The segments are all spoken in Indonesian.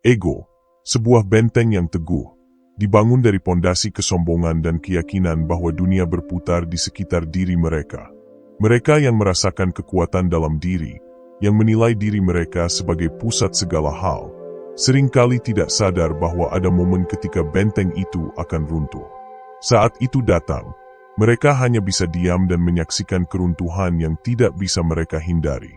Ego, sebuah benteng yang teguh, dibangun dari pondasi kesombongan dan keyakinan bahwa dunia berputar di sekitar diri mereka. Mereka yang merasakan kekuatan dalam diri, yang menilai diri mereka sebagai pusat segala hal, seringkali tidak sadar bahwa ada momen ketika benteng itu akan runtuh. Saat itu datang, mereka hanya bisa diam dan menyaksikan keruntuhan yang tidak bisa mereka hindari.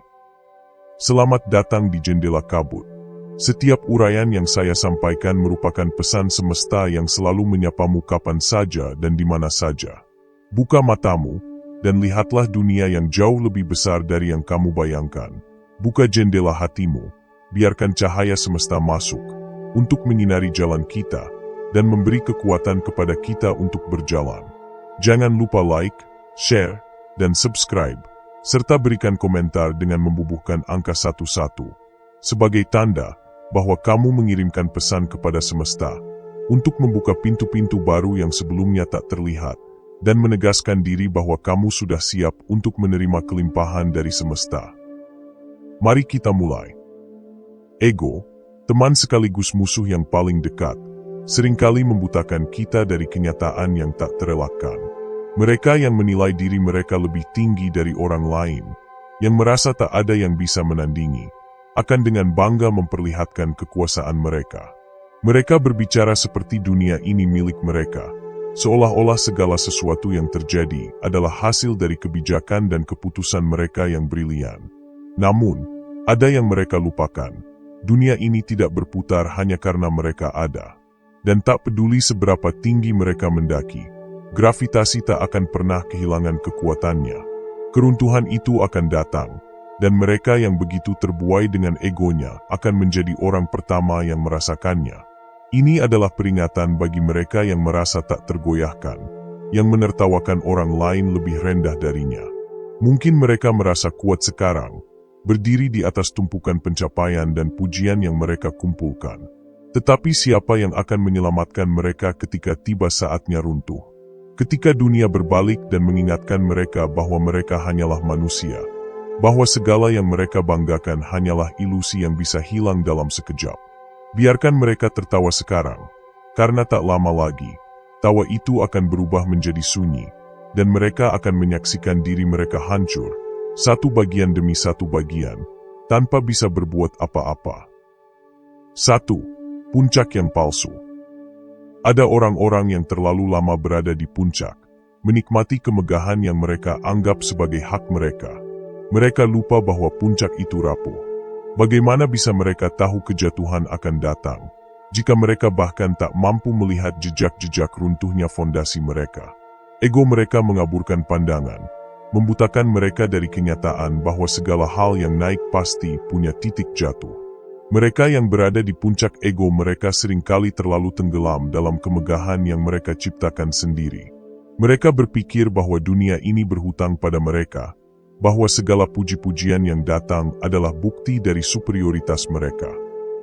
Selamat datang di Jendela Kabut. Setiap uraian yang saya sampaikan merupakan pesan semesta yang selalu menyapamu kapan saja dan di mana saja. Buka matamu, dan lihatlah dunia yang jauh lebih besar dari yang kamu bayangkan. Buka jendela hatimu, biarkan cahaya semesta masuk, untuk menyinari jalan kita, dan memberi kekuatan kepada kita untuk berjalan. Jangan lupa like, share, dan subscribe, serta berikan komentar dengan membubuhkan angka 11, sebagai tanda bahwa kamu mengirimkan pesan kepada semesta, untuk membuka pintu-pintu baru yang sebelumnya tak terlihat, dan menegaskan diri bahwa kamu sudah siap untuk menerima kelimpahan dari semesta. Mari kita mulai. Ego, teman sekaligus musuh yang paling dekat, seringkali membutakan kita dari kenyataan yang tak terelakkan. Mereka yang menilai diri mereka lebih tinggi dari orang lain, yang merasa tak ada yang bisa menandingi, akan dengan bangga memperlihatkan kekuasaan mereka. Mereka berbicara seperti dunia ini milik mereka, seolah-olah segala sesuatu yang terjadi adalah hasil dari kebijakan dan keputusan mereka yang brilian. Namun, ada yang mereka lupakan. Dunia ini tidak berputar hanya karena mereka ada. Dan tak peduli seberapa tinggi mereka mendaki, gravitasi tak akan pernah kehilangan kekuatannya. Keruntuhan itu akan datang, dan mereka yang begitu terbuai dengan egonya akan menjadi orang pertama yang merasakannya. Ini adalah peringatan bagi mereka yang merasa tak tergoyahkan, yang menertawakan orang lain lebih rendah darinya. Mungkin mereka merasa kuat sekarang, berdiri di atas tumpukan pencapaian dan pujian yang mereka kumpulkan. Tetapi siapa yang akan menyelamatkan mereka ketika tiba saatnya runtuh? Ketika dunia berbalik dan mengingatkan mereka bahwa mereka hanyalah manusia, bahwa segala yang mereka banggakan hanyalah ilusi yang bisa hilang dalam sekejap. Biarkan mereka tertawa sekarang, karena tak lama lagi, tawa itu akan berubah menjadi sunyi, dan mereka akan menyaksikan diri mereka hancur, satu bagian demi satu bagian, tanpa bisa berbuat apa-apa. 1. Puncak yang palsu. Ada orang-orang yang terlalu lama berada di puncak, menikmati kemegahan yang mereka anggap sebagai hak mereka. Mereka lupa bahwa puncak itu rapuh. Bagaimana bisa mereka tahu kejatuhan akan datang, jika mereka bahkan tak mampu melihat jejak-jejak runtuhnya fondasi mereka? Ego mereka mengaburkan pandangan, membutakan mereka dari kenyataan bahwa segala hal yang naik pasti punya titik jatuh. Mereka yang berada di puncak ego mereka seringkali terlalu tenggelam dalam kemegahan yang mereka ciptakan sendiri. Mereka berpikir bahwa dunia ini berhutang pada mereka, bahwa segala puji-pujian yang datang adalah bukti dari superioritas mereka.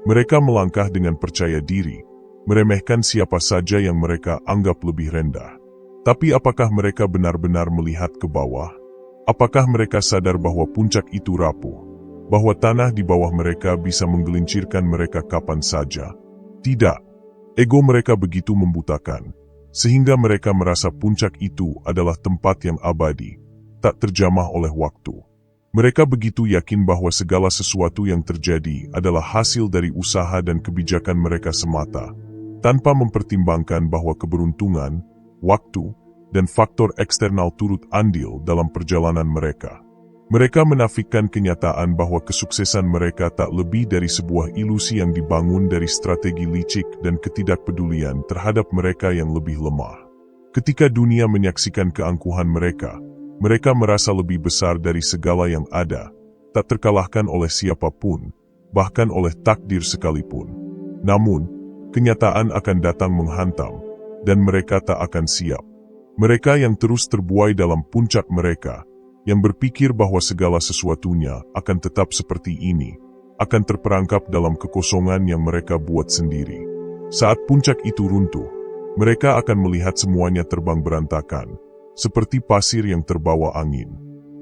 Mereka melangkah dengan percaya diri, meremehkan siapa saja yang mereka anggap lebih rendah. Tapi apakah mereka benar-benar melihat ke bawah? Apakah mereka sadar bahwa puncak itu rapuh? Bahwa tanah di bawah mereka bisa menggelincirkan mereka kapan saja? Tidak. Ego mereka begitu membutakan, sehingga mereka merasa puncak itu adalah tempat yang abadi, tak terjamah oleh waktu. Mereka begitu yakin bahwa segala sesuatu yang terjadi adalah hasil dari usaha dan kebijakan mereka semata, tanpa mempertimbangkan bahwa keberuntungan, waktu, dan faktor eksternal turut andil dalam perjalanan mereka. Mereka menafikan kenyataan bahwa kesuksesan mereka tak lebih dari sebuah ilusi yang dibangun dari strategi licik dan ketidakpedulian terhadap mereka yang lebih lemah. Ketika dunia menyaksikan keangkuhan mereka, mereka merasa lebih besar dari segala yang ada, tak terkalahkan oleh siapapun, bahkan oleh takdir sekalipun. Namun, kenyataan akan datang menghantam, dan mereka tak akan siap. Mereka yang terus terbuai dalam puncak mereka, yang berpikir bahwa segala sesuatunya akan tetap seperti ini, akan terperangkap dalam kekosongan yang mereka buat sendiri. Saat puncak itu runtuh, mereka akan melihat semuanya terbang berantakan, seperti pasir yang terbawa angin.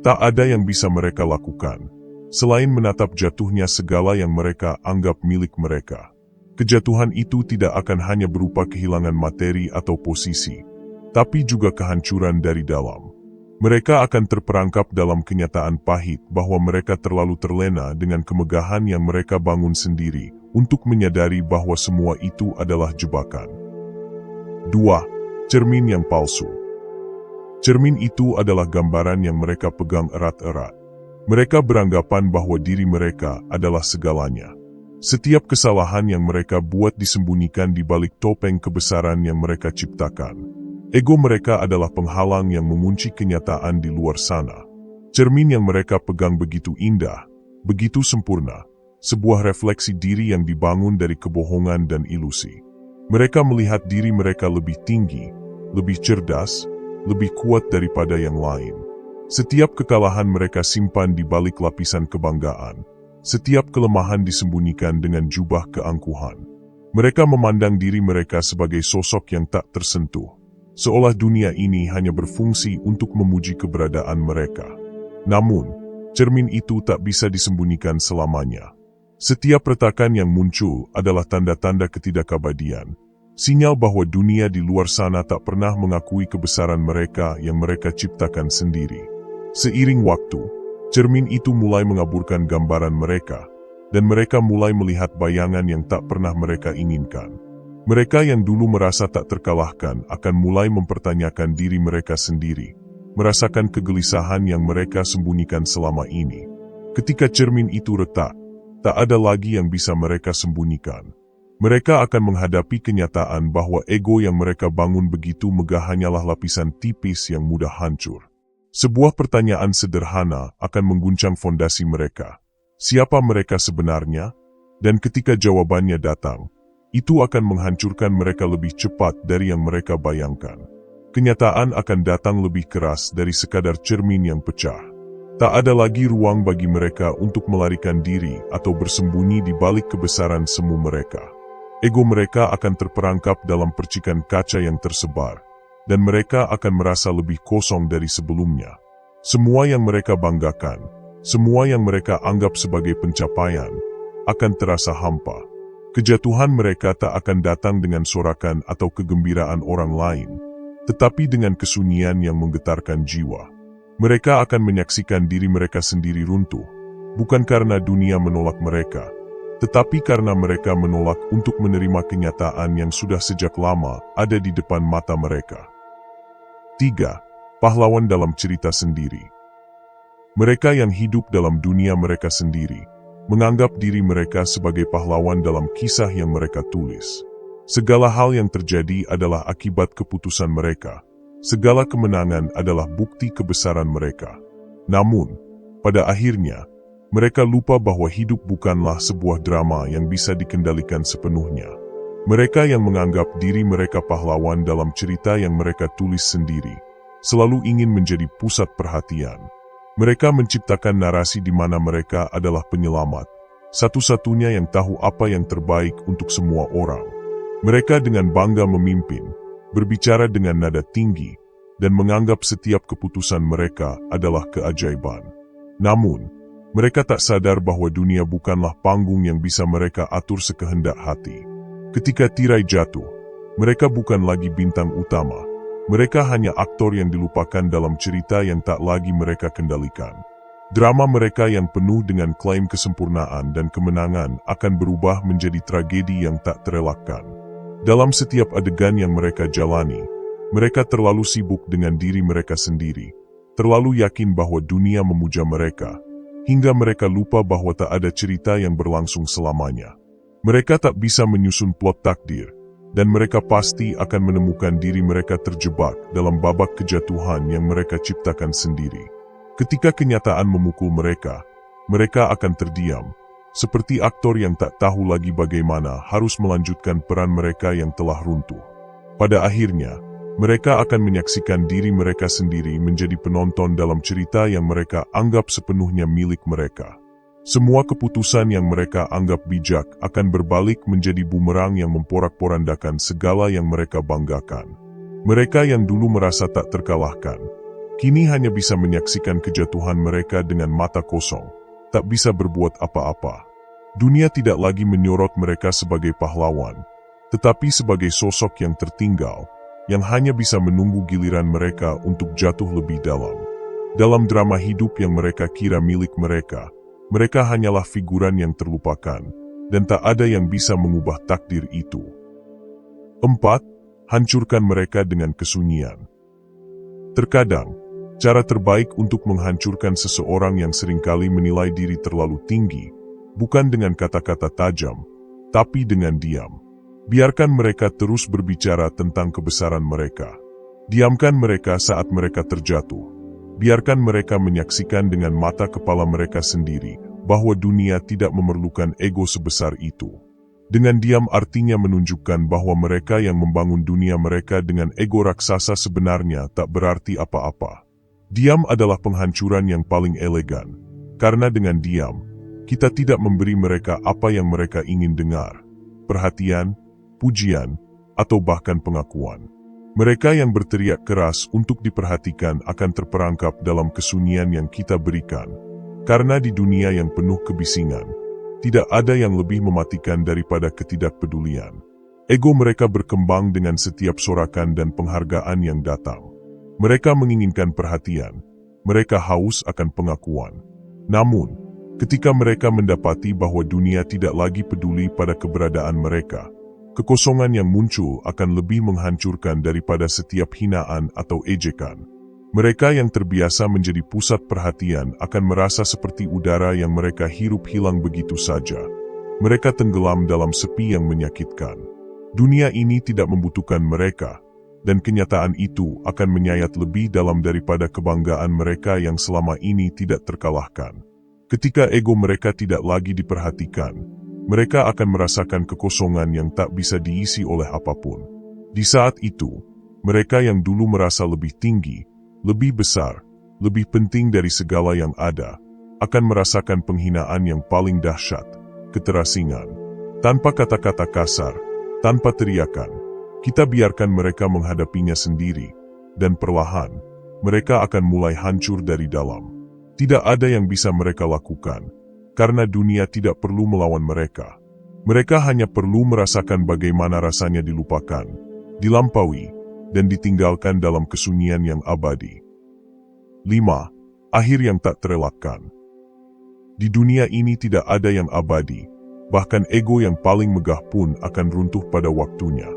Tak ada yang bisa mereka lakukan, selain menatap jatuhnya segala yang mereka anggap milik mereka. Kejatuhan itu tidak akan hanya berupa kehilangan materi atau posisi, tapi juga kehancuran dari dalam. Mereka akan terperangkap dalam kenyataan pahit bahwa mereka terlalu terlena dengan kemegahan yang mereka bangun sendiri untuk menyadari bahwa semua itu adalah jebakan. 2. Cermin yang palsu. Cermin itu adalah gambaran yang mereka pegang erat-erat. Mereka beranggapan bahwa diri mereka adalah segalanya. Setiap kesalahan yang mereka buat disembunyikan di balik topeng kebesaran yang mereka ciptakan. Ego mereka adalah penghalang yang mengunci kenyataan di luar sana. Cermin yang mereka pegang begitu indah, begitu sempurna, sebuah refleksi diri yang dibangun dari kebohongan dan ilusi. Mereka melihat diri mereka lebih tinggi, lebih cerdas, lebih kuat daripada yang lain. Setiap kekalahan mereka simpan di balik lapisan kebanggaan. Setiap kelemahan disembunyikan dengan jubah keangkuhan. Mereka memandang diri mereka sebagai sosok yang tak tersentuh, seolah dunia ini hanya berfungsi untuk memuji keberadaan mereka. Namun, cermin itu tak bisa disembunyikan selamanya. Setiap retakan yang muncul adalah tanda-tanda ketidakabadian, sinyal bahwa dunia di luar sana tak pernah mengakui kebesaran mereka yang mereka ciptakan sendiri. Seiring waktu, cermin itu mulai mengaburkan gambaran mereka, dan mereka mulai melihat bayangan yang tak pernah mereka inginkan. Mereka yang dulu merasa tak terkalahkan akan mulai mempertanyakan diri mereka sendiri, merasakan kegelisahan yang mereka sembunyikan selama ini. Ketika cermin itu retak, tak ada lagi yang bisa mereka sembunyikan. Mereka akan menghadapi kenyataan bahwa ego yang mereka bangun begitu megah hanyalah lapisan tipis yang mudah hancur. Sebuah pertanyaan sederhana akan mengguncang fondasi mereka. Siapa mereka sebenarnya? Dan ketika jawabannya datang, itu akan menghancurkan mereka lebih cepat dari yang mereka bayangkan. Kenyataan akan datang lebih keras dari sekadar cermin yang pecah. Tak ada lagi ruang bagi mereka untuk melarikan diri atau bersembunyi di balik kebesaran semu mereka. Ego mereka akan terperangkap dalam percikan kaca yang tersebar, dan mereka akan merasa lebih kosong dari sebelumnya. Semua yang mereka banggakan, semua yang mereka anggap sebagai pencapaian, akan terasa hampa. Kejatuhan mereka tak akan datang dengan sorakan atau kegembiraan orang lain, tetapi dengan kesunyian yang menggetarkan jiwa. Mereka akan menyaksikan diri mereka sendiri runtuh, bukan karena dunia menolak mereka, tetapi karena mereka menolak untuk menerima kenyataan yang sudah sejak lama ada di depan mata mereka. 3. Pahlawan dalam cerita sendiri. Mereka yang hidup dalam dunia mereka sendiri, menganggap diri mereka sebagai pahlawan dalam kisah yang mereka tulis. Segala hal yang terjadi adalah akibat keputusan mereka. Segala kemenangan adalah bukti kebesaran mereka. Namun, pada akhirnya, mereka lupa bahwa hidup bukanlah sebuah drama yang bisa dikendalikan sepenuhnya. Mereka yang menganggap diri mereka pahlawan dalam cerita yang mereka tulis sendiri, selalu ingin menjadi pusat perhatian. Mereka menciptakan narasi di mana mereka adalah penyelamat, satu-satunya yang tahu apa yang terbaik untuk semua orang. Mereka dengan bangga memimpin, berbicara dengan nada tinggi, dan menganggap setiap keputusan mereka adalah keajaiban. Namun, mereka tak sadar bahwa dunia bukanlah panggung yang bisa mereka atur sekehendak hati. Ketika tirai jatuh, mereka bukan lagi bintang utama. Mereka hanya aktor yang dilupakan dalam cerita yang tak lagi mereka kendalikan. Drama mereka yang penuh dengan klaim kesempurnaan dan kemenangan akan berubah menjadi tragedi yang tak terelakkan. Dalam setiap adegan yang mereka jalani, mereka terlalu sibuk dengan diri mereka sendiri, terlalu yakin bahwa dunia memuja mereka, hingga mereka lupa bahwa tak ada cerita yang berlangsung selamanya. Mereka tak bisa menyusun plot takdir, dan mereka pasti akan menemukan diri mereka terjebak dalam babak kejatuhan yang mereka ciptakan sendiri. Ketika kenyataan memukul mereka, mereka akan terdiam, seperti aktor yang tak tahu lagi bagaimana harus melanjutkan peran mereka yang telah runtuh. Pada akhirnya, mereka akan menyaksikan diri mereka sendiri menjadi penonton dalam cerita yang mereka anggap sepenuhnya milik mereka. Semua keputusan yang mereka anggap bijak akan berbalik menjadi bumerang yang memporak-porandakan segala yang mereka banggakan. Mereka yang dulu merasa tak terkalahkan, kini hanya bisa menyaksikan kejatuhan mereka dengan mata kosong, tak bisa berbuat apa-apa. Dunia tidak lagi menyorot mereka sebagai pahlawan, tetapi sebagai sosok yang tertinggal, yang hanya bisa menunggu giliran mereka untuk jatuh lebih dalam. Dalam drama hidup yang mereka kira milik mereka, mereka hanyalah figuran yang terlupakan, dan tak ada yang bisa mengubah takdir itu. 4. Hancurkan mereka dengan kesunyian. Terkadang, cara terbaik untuk menghancurkan seseorang yang seringkali menilai diri terlalu tinggi, bukan dengan kata-kata tajam, tapi dengan diam. Biarkan mereka terus berbicara tentang kebesaran mereka. Diamkan mereka saat mereka terjatuh. Biarkan mereka menyaksikan dengan mata kepala mereka sendiri bahwa dunia tidak memerlukan ego sebesar itu. Dengan diam artinya menunjukkan bahwa mereka yang membangun dunia mereka dengan ego raksasa sebenarnya tak berarti apa-apa. Diam adalah penghancuran yang paling elegan, karena dengan diam, kita tidak memberi mereka apa yang mereka ingin dengar, perhatian, pujian, atau bahkan pengakuan. Mereka yang berteriak keras untuk diperhatikan akan terperangkap dalam kesunyian yang kita berikan, karena di dunia yang penuh kebisingan, tidak ada yang lebih mematikan daripada ketidakpedulian. Ego mereka berkembang dengan setiap sorakan dan penghargaan yang datang. Mereka menginginkan perhatian, mereka haus akan pengakuan. Namun, ketika mereka mendapati bahwa dunia tidak lagi peduli pada keberadaan mereka, kekosongan yang muncul akan lebih menghancurkan daripada setiap hinaan atau ejekan. Mereka yang terbiasa menjadi pusat perhatian akan merasa seperti udara yang mereka hirup hilang begitu saja. Mereka tenggelam dalam sepi yang menyakitkan. Dunia ini tidak membutuhkan mereka, dan kenyataan itu akan menyayat lebih dalam daripada kebanggaan mereka yang selama ini tidak terkalahkan. Ketika ego mereka tidak lagi diperhatikan, mereka akan merasakan kekosongan yang tak bisa diisi oleh apapun. Di saat itu, mereka yang dulu merasa lebih tinggi, lebih besar, lebih penting dari segala yang ada, akan merasakan penghinaan yang paling dahsyat, keterasingan. Tanpa kata-kata kasar, tanpa teriakan, kita biarkan mereka menghadapinya sendiri, dan perlahan, mereka akan mulai hancur dari dalam. Tidak ada yang bisa mereka lakukan, karena dunia tidak perlu melawan mereka. Mereka hanya perlu merasakan bagaimana rasanya dilupakan, dilampaui, dan ditinggalkan dalam kesunyian yang abadi. 5. Akhir yang tak terelakkan. Di dunia ini tidak ada yang abadi, bahkan ego yang paling megah pun akan runtuh pada waktunya.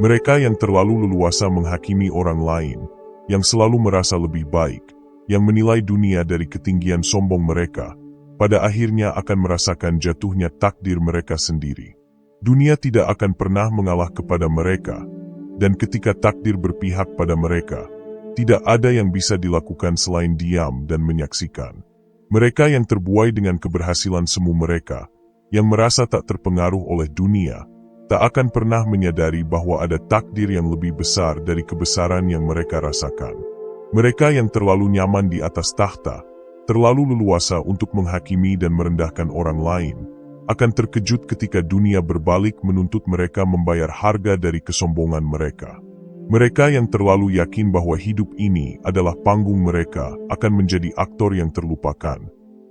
Mereka yang terlalu leluasa menghakimi orang lain, yang selalu merasa lebih baik, yang menilai dunia dari ketinggian sombong mereka, pada akhirnya akan merasakan jatuhnya takdir mereka sendiri. Dunia tidak akan pernah mengalah kepada mereka, dan ketika takdir berpihak pada mereka, tidak ada yang bisa dilakukan selain diam dan menyaksikan. Mereka yang terbuai dengan keberhasilan semu mereka, yang merasa tak terpengaruh oleh dunia, tak akan pernah menyadari bahwa ada takdir yang lebih besar dari kebesaran yang mereka rasakan. Mereka yang terlalu nyaman di atas tahta, terlalu leluasa untuk menghakimi dan merendahkan orang lain, akan terkejut ketika dunia berbalik menuntut mereka membayar harga dari kesombongan mereka. Mereka yang terlalu yakin bahwa hidup ini adalah panggung mereka akan menjadi aktor yang terlupakan,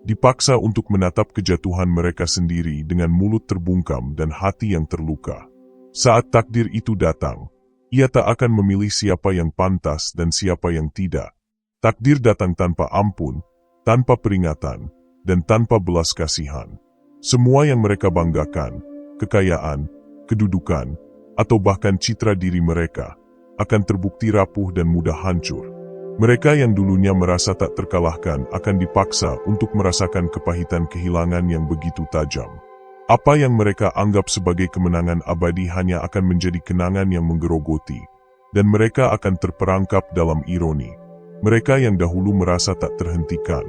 dipaksa untuk menatap kejatuhan mereka sendiri dengan mulut terbungkam dan hati yang terluka. Saat takdir itu datang, ia tak akan memilih siapa yang pantas dan siapa yang tidak. Takdir datang tanpa ampun, tanpa peringatan, dan tanpa belas kasihan. Semua yang mereka banggakan, kekayaan, kedudukan, atau bahkan citra diri mereka, akan terbukti rapuh dan mudah hancur. Mereka yang dulunya merasa tak terkalahkan akan dipaksa untuk merasakan kepahitan kehilangan yang begitu tajam. Apa yang mereka anggap sebagai kemenangan abadi hanya akan menjadi kenangan yang menggerogoti, dan mereka akan terperangkap dalam ironi. Mereka yang dahulu merasa tak terhentikan,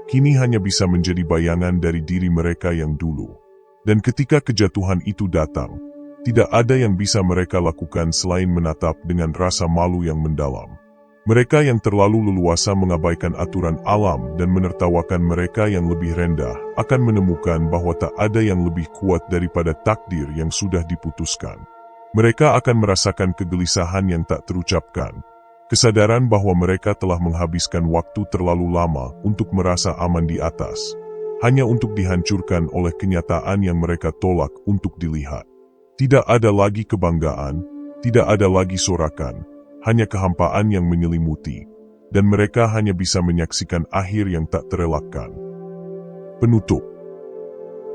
kini hanya bisa menjadi bayangan dari diri mereka yang dulu. Dan ketika kejatuhan itu datang, tidak ada yang bisa mereka lakukan selain menatap dengan rasa malu yang mendalam. Mereka yang terlalu leluasa mengabaikan aturan alam dan menertawakan mereka yang lebih rendah akan menemukan bahwa tak ada yang lebih kuat daripada takdir yang sudah diputuskan. Mereka akan merasakan kegelisahan yang tak terucapkan, kesadaran bahwa mereka telah menghabiskan waktu terlalu lama untuk merasa aman di atas. hanya untuk dihancurkan oleh kenyataan yang mereka tolak untuk dilihat. Tidak ada lagi kebanggaan, tidak ada lagi sorakan, hanya kehampaan yang menyelimuti, dan mereka hanya bisa menyaksikan akhir yang tak terelakkan. Penutup.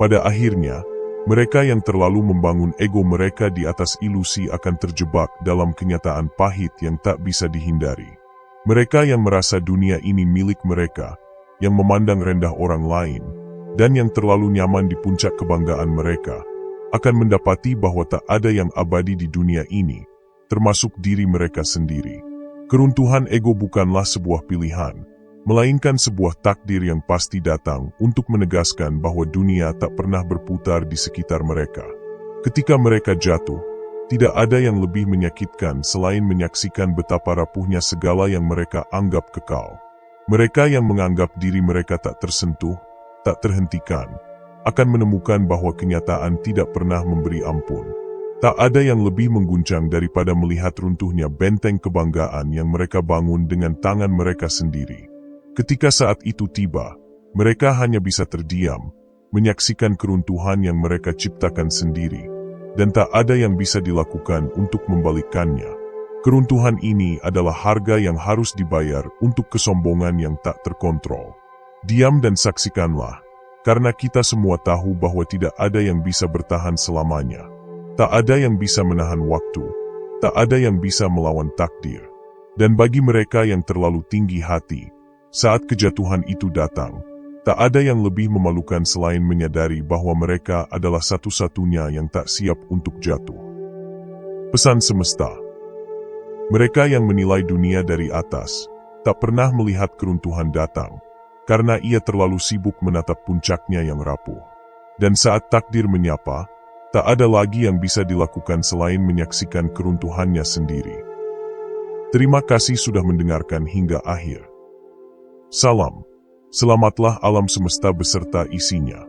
Pada akhirnya, mereka yang terlalu membangun ego mereka di atas ilusi akan terjebak dalam kenyataan pahit yang tak bisa dihindari. Mereka yang merasa dunia ini milik mereka, yang memandang rendah orang lain, dan yang terlalu nyaman di puncak kebanggaan mereka, akan mendapati bahwa tak ada yang abadi di dunia ini, termasuk diri mereka sendiri. Keruntuhan ego bukanlah sebuah pilihan, melainkan sebuah takdir yang pasti datang untuk menegaskan bahwa dunia tak pernah berputar di sekitar mereka. Ketika mereka jatuh, tidak ada yang lebih menyakitkan selain menyaksikan betapa rapuhnya segala yang mereka anggap kekal. Mereka yang menganggap diri mereka tak tersentuh, tak terhentikan, akan menemukan bahwa kenyataan tidak pernah memberi ampun. Tak ada yang lebih mengguncang daripada melihat runtuhnya benteng kebanggaan yang mereka bangun dengan tangan mereka sendiri. Ketika saat itu tiba, mereka hanya bisa terdiam, menyaksikan keruntuhan yang mereka ciptakan sendiri, dan tak ada yang bisa dilakukan untuk membalikkannya. Keruntuhan ini adalah harga yang harus dibayar untuk kesombongan yang tak terkontrol. Diam dan saksikanlah, karena kita semua tahu bahwa tidak ada yang bisa bertahan selamanya. Tak ada yang bisa menahan waktu, tak ada yang bisa melawan takdir. Dan bagi mereka yang terlalu tinggi hati, saat kejatuhan itu datang, tak ada yang lebih memalukan selain menyadari bahwa mereka adalah satu-satunya yang tak siap untuk jatuh. Pesan semesta. Mereka yang menilai dunia dari atas, tak pernah melihat keruntuhan datang, karena ia terlalu sibuk menatap puncaknya yang rapuh. Dan saat takdir menyapa, tak ada lagi yang bisa dilakukan selain menyaksikan keruntuhannya sendiri. Terima kasih sudah mendengarkan hingga akhir. Salam, selamatlah alam semesta beserta isinya.